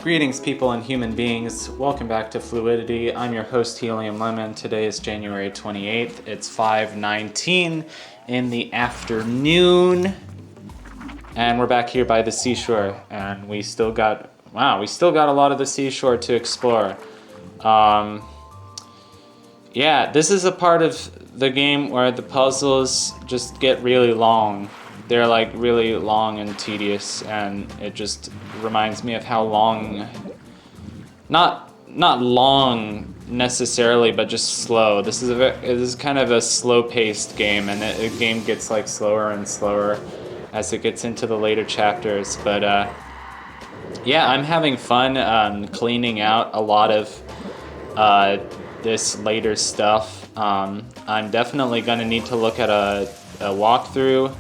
Greetings, people and human beings. Welcome back to Fluidity. I'm your host, Helium Lemon. Today is January 28th. It's 5:19 in the afternoon. And we're back here by the seashore. And we still got a lot of the seashore to explore. Yeah, this is a part of the game where the puzzles just get really long. They're like really long and tedious, and it just reminds me of how long, not long necessarily, but just slow. This is kind of a slow-paced game, and the game gets like slower and slower as it gets into the later chapters. But yeah, I'm having fun cleaning out a lot of this later stuff. I'm definitely going to need to look at a walkthrough.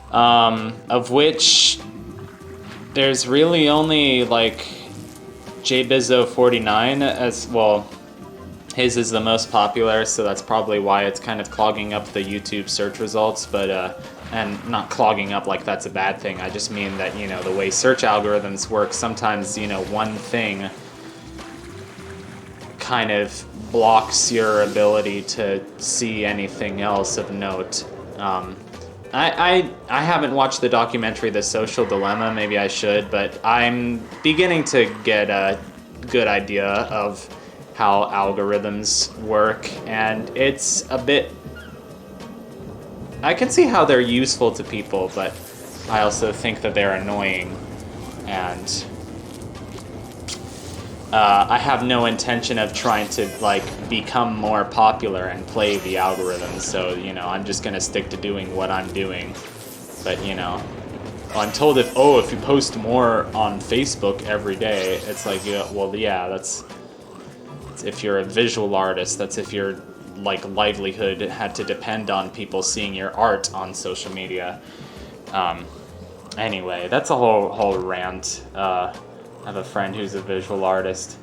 Of which there's really only like JBizzo49 as well. His is the most popular, so that's probably why it's kind of clogging up the YouTube search results, but and not clogging up like that's a bad thing. I just mean that, you know, the way search algorithms work, sometimes, you know, one thing kind of blocks your ability to see anything else of note. I haven't watched the documentary The Social Dilemma, maybe I should, but I'm beginning to get a good idea of how algorithms work, and it's a bit... I can see how they're useful to people, but I also think that they're annoying, and I have no intention of trying to like become more popular and play the algorithms, so, you know, I'm just gonna stick to doing what I'm doing. But, you know, I'm told if you post more on Facebook every day, it's like, yeah, well, yeah, that's if you're a visual artist, that's if your like livelihood had to depend on people seeing your art on social media. Anyway, that's a whole rant. I have a friend who's a visual artist,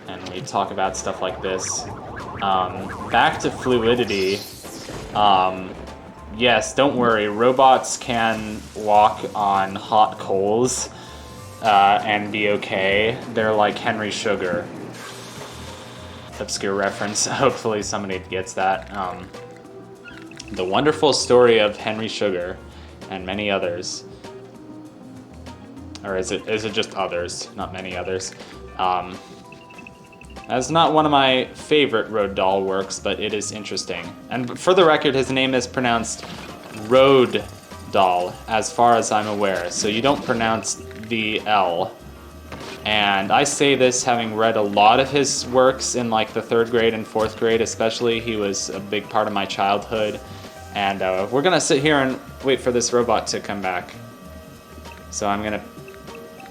and we talk about stuff like this. Back to Fluidity. Yes, don't worry, robots can walk on hot coals and be okay. They're like Henry Sugar. Obscure reference. Hopefully somebody gets that. The wonderful story of Henry Sugar and many others. Or is it just others, not many others? That's not one of my favorite Roald Dahl works, but it is interesting. And for the record, his name is pronounced Roald Dahl, as far as I'm aware. So you don't pronounce the L. And I say this having read a lot of his works in like the 3rd grade and 4th grade especially. He was a big part of my childhood. And we're gonna sit here and wait for this robot to come back. So I'm gonna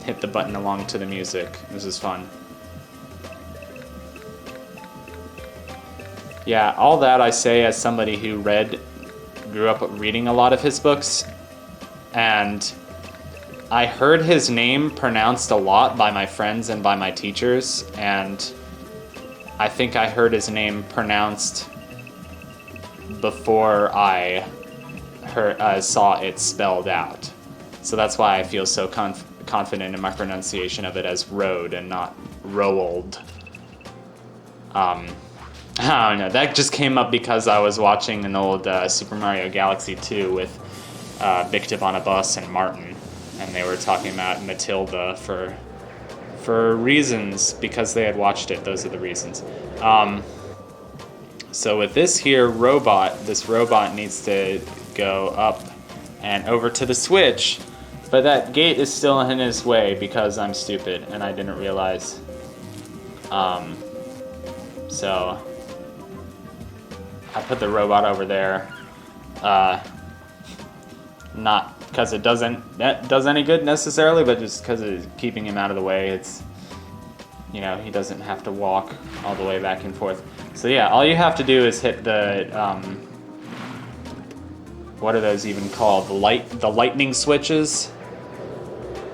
hit the button along to the music. This is fun. Yeah, all that I say as somebody who grew up reading a lot of his books, and I heard his name pronounced a lot by my friends and by my teachers, and I think I heard his name pronounced before I saw it spelled out. So that's why I feel so confident in my pronunciation of it as Road and not Roald. I don't know, that just came up because I was watching an old Super Mario Galaxy 2 with Victor on a bus and Martin, and they were talking about Matilda for reasons, because they had watched it. Those are the reasons. So with this here this robot needs to go up and over to the switch, but that gate is still in his way because I'm stupid and I didn't realize. So I put the robot over there, not because it does any good necessarily, but just because it's keeping him out of the way. It's, you know, he doesn't have to walk all the way back and forth. So yeah, all you have to do is hit the, what are those even called? The lightning switches?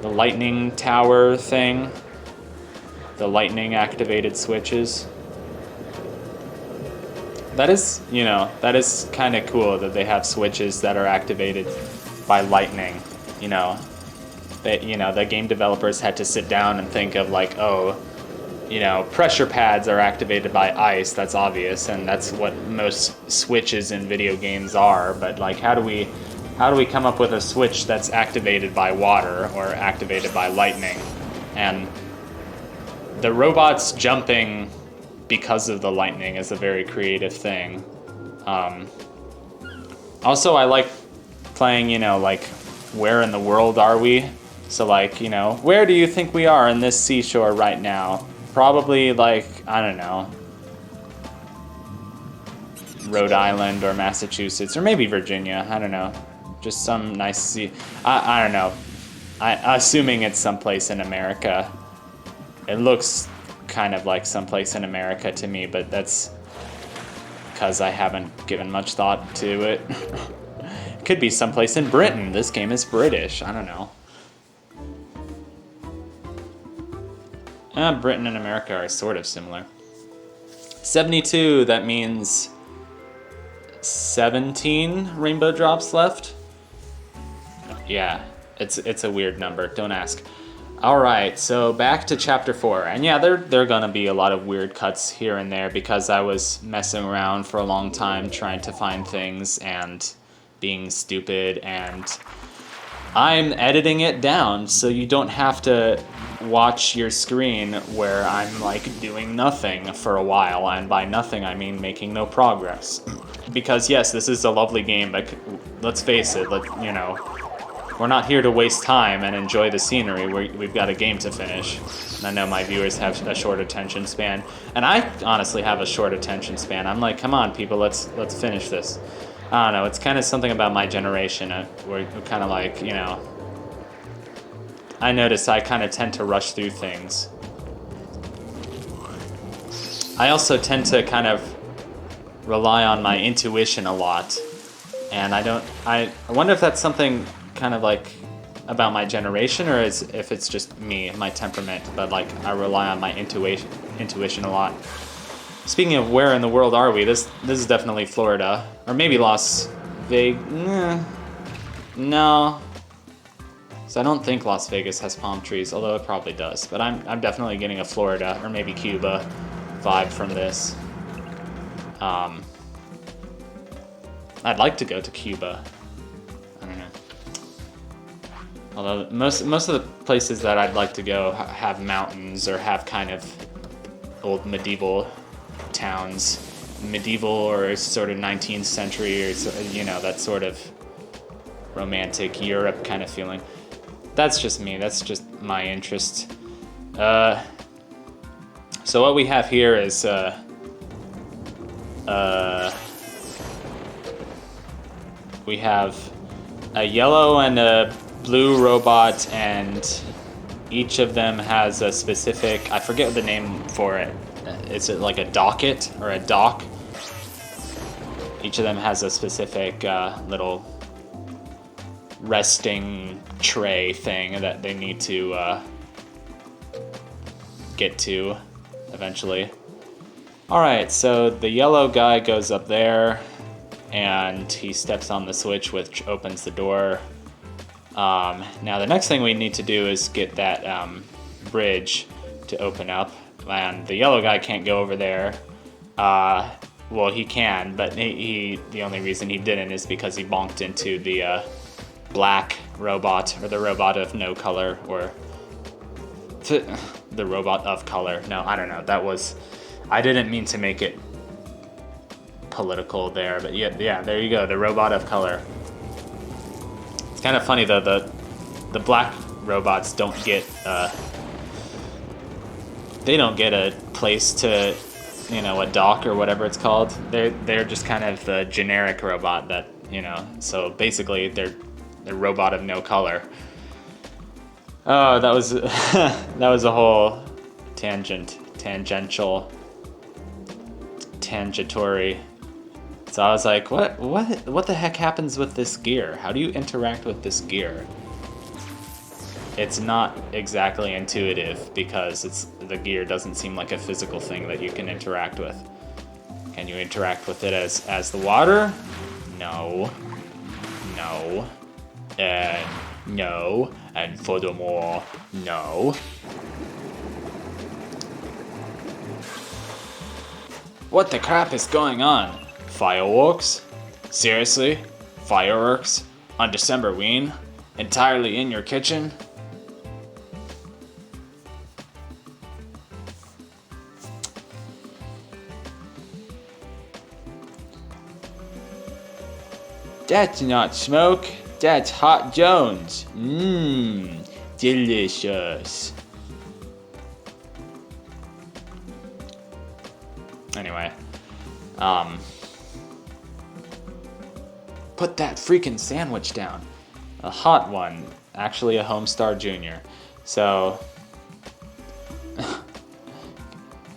The lightning tower thing? The lightning activated switches? That is kind of cool that they have switches that are activated by lightning, you know. The game developers had to sit down and think of like, oh, pressure pads are activated by ice. That's obvious, and that's what most switches in video games are. But like, how do we come up with a switch that's activated by water or activated by lightning? And the robots jumping because of the lightning is a very creative thing. Also, I like playing, like, where in the world are we? So like, where do you think we are in this seashore right now? Probably like, I don't know, Rhode Island or Massachusetts or maybe Virginia. I don't know. Just some nice sea. I don't know. Assuming it's someplace in America. It looks kind of like someplace in America to me, but that's because I haven't given much thought to it. It could be someplace in Britain. This game is British. I don't know. Britain and America are sort of similar. 72, that means 17 rainbow drops left? Yeah, it's a weird number, don't ask. Alright, so back to chapter 4. And yeah, there are gonna be a lot of weird cuts here and there because I was messing around for a long time trying to find things and being stupid, and I'm editing it down so you don't have to watch your screen where I'm like doing nothing for a while, and by nothing I mean making no progress. Because yes, this is a lovely game, but let's face it, we're not here to waste time and enjoy the scenery. We've got a game to finish. And I know my viewers have a short attention span, and I honestly have a short attention span. I'm like, come on people, let's finish this. I don't know, it's kind of something about my generation. We're kind of like, I notice I kind of tend to rush through things. I also tend to kind of rely on my intuition a lot. And I wonder if that's something kind of like about my generation, or if it's just me, my temperament, but like I rely on my intuition a lot. Speaking of where in the world are we, this is definitely Florida, or maybe Las Vegas. No. So I don't think Las Vegas has palm trees, although it probably does. But I'm definitely getting a Florida or maybe Cuba vibe from this. I'd like to go to Cuba. I don't know. Although most of the places that I'd like to go have mountains or have kind of old medieval towns, medieval or sort of 19th century, or that sort of romantic Europe kind of feeling. That's just me. That's just my interest. So what we have here is we have a yellow and a blue robot, and each of them has a specific, I forget the name for it. Is it like a docket or a dock? Each of them has a specific little resting tray thing that they need to get to eventually. Alright, so the yellow guy goes up there and he steps on the switch, which opens the door. Now the next thing we need to do is get that bridge to open up, and the yellow guy can't go over there. Well, he can, but the only reason he didn't is because he bonked into the black robot, or the robot of no color, or the robot of color. No, I don't know. I didn't mean to make it political there, but yeah, there you go, the robot of color. It's kind of funny though, the black robots don't get they don't get a place to, a dock or whatever it's called. They're just kind of the generic robot that, so basically they're robot of no color. Oh, that was that was a whole tangential tangetory. So I was like, what the heck happens with this gear? How do you interact with this gear? It's not exactly intuitive because the gear doesn't seem like a physical thing that you can interact with. Can you interact with it as the water? No. No. No. And furthermore, no. What the crap is going on? Fireworks? Seriously? Fireworks? On Decemberween? Entirely in your kitchen? That's not smoke, that's hot Jones. Mmm, delicious. Anyway, put that freaking sandwich down. A hot one, actually a Homestar Junior. So,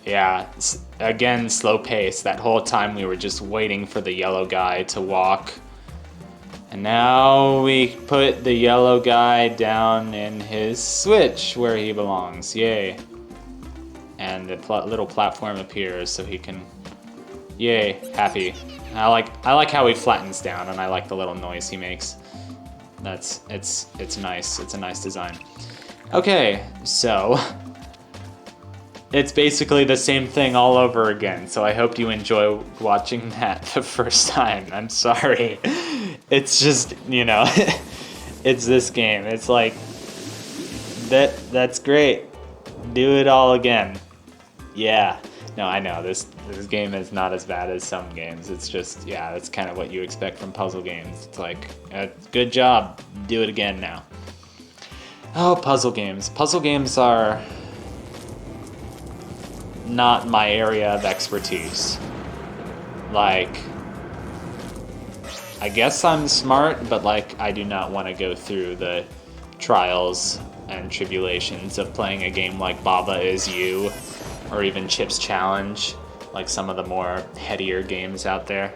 yeah, again, slow pace. That whole time we were just waiting for the yellow guy to walk. And now we put the yellow guy down in his switch where he belongs. Yay. And the little platform appears so he can... Yay, happy. I like how he flattens down, and I like the little noise he makes. It's nice. It's a nice design. Okay, so... It's basically the same thing all over again, so I hope you enjoy watching that the first time. I'm sorry. It's just, you know, it's this game. It's like, that's great. Do it all again. Yeah. No, I know, this game is not as bad as some games. It's just, yeah, that's kind of what you expect from puzzle games. It's like, good job. Do it again now. Oh, puzzle games. Puzzle games are... not my area of expertise. Like, I guess I'm smart, but like, I do not want to go through the trials and tribulations of playing a game like Baba Is You, or even Chips Challenge, like some of the more headier games out there.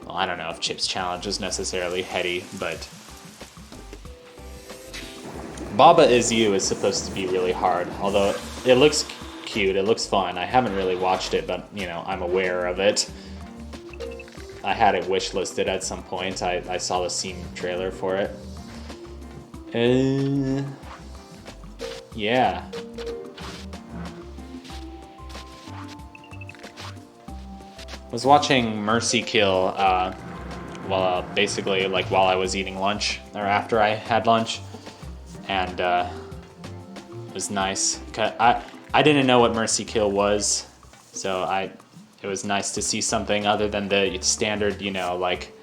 Well, I don't know if Chips Challenge is necessarily heady, but Baba Is You is supposed to be really hard, although it looks cute, it looks fun. I haven't really watched it, but, you know, I'm aware of it. I had it wishlisted at some point. I saw the Steam trailer for it. Yeah. Was watching Mercy Kill, basically, like, while I was eating lunch, or after I had lunch, and, it was nice. I didn't know what Mercy Kill was, so it was nice to see something other than the standard, you know, like,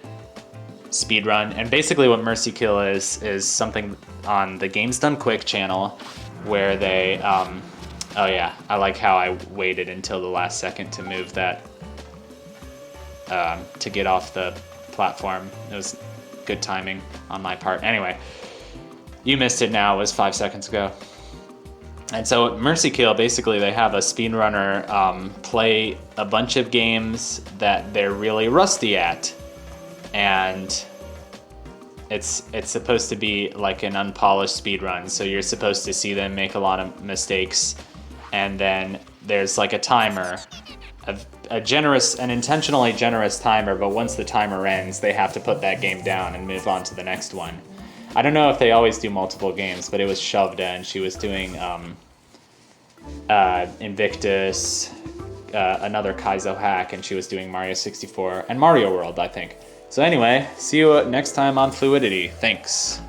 speedrun. And basically what Mercy Kill is something on the Games Done Quick channel, where they, oh yeah, I like how I waited until the last second to move that, to get off the platform. It was good timing on my part. Anyway, you missed it now, it was 5 seconds ago. And so Mercy Kill, basically they have a speedrunner play a bunch of games that they're really rusty at. And it's supposed to be like an unpolished speedrun, so you're supposed to see them make a lot of mistakes. And then there's like a timer, an intentionally generous timer, but once the timer ends, they have to put that game down and move on to the next one. I don't know if they always do multiple games, but it was Shovda, and she was doing Invictus, another Kaizo hack, and she was doing Mario 64 and Mario World, I think. So anyway, see you next time on Fluidity. Thanks.